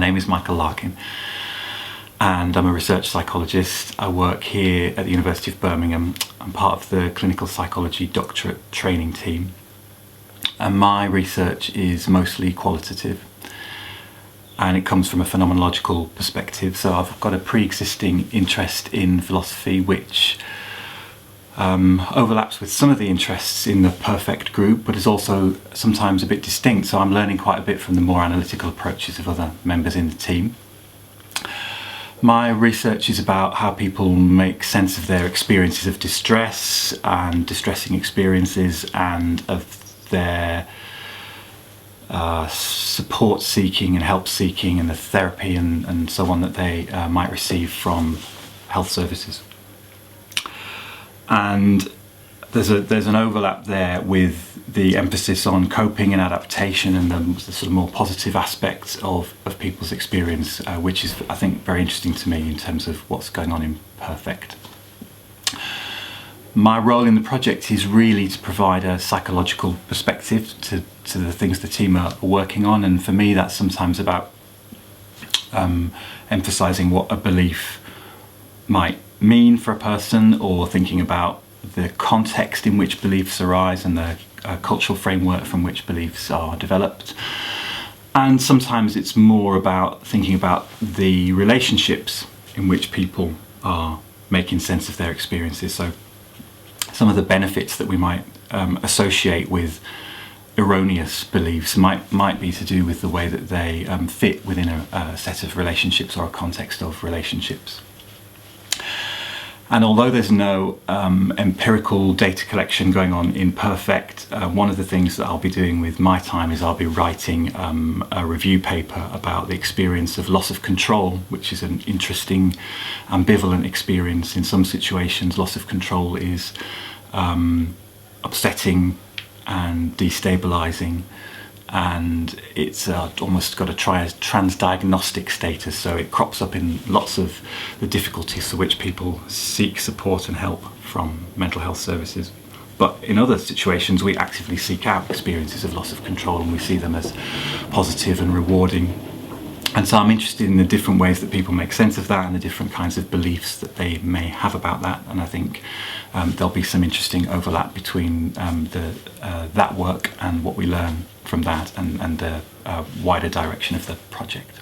name is Michael Larkin, and I'm a research psychologist. I work here at the University of Birmingham. I'm part of the clinical psychology doctorate training team, and my research is mostly qualitative, and it comes from a phenomenological perspective. So I've got a pre-existing interest in philosophy which overlaps with some of the interests in the perfect group, but is also sometimes a bit distinct. So I'm learning quite a bit from the more analytical approaches of other members in the team. My research is about how people make sense of their experiences of distress and distressing experiences, and of their support seeking and help seeking, and the therapy and so on that they might receive from health services. And there's an overlap there with the emphasis on coping and adaptation, and the sort of more positive aspects of people's experience, which is, I think, very interesting to me in terms of what's going on in Perfect. My role in the project is really to provide a psychological perspective to the things the team are working on, and for me that's sometimes about emphasising what a belief might mean for a person, or thinking about the context in which beliefs arise and the cultural framework from which beliefs are developed. And sometimes it's more about thinking about the relationships in which people are making sense of their experiences. So some of the benefits that we might associate with erroneous beliefs might be to do with the way that they fit within a set of relationships or a context of relationships. And although there's no empirical data collection going on in Perfect, one of the things that I'll be doing with my time is I'll be writing a review paper about the experience of loss of control, which is an interesting, ambivalent experience. In some situations, loss of control is upsetting and destabilizing, and it's almost got a transdiagnostic status, so it crops up in lots of the difficulties for which people seek support and help from mental health services. But in other situations we actively seek out experiences of loss of control, and we see them as positive and rewarding. And so I'm interested in the different ways that people make sense of that, and the different kinds of beliefs that they may have about that. And I think there'll be some interesting overlap between that work and what we learn from that, and the wider direction of the project.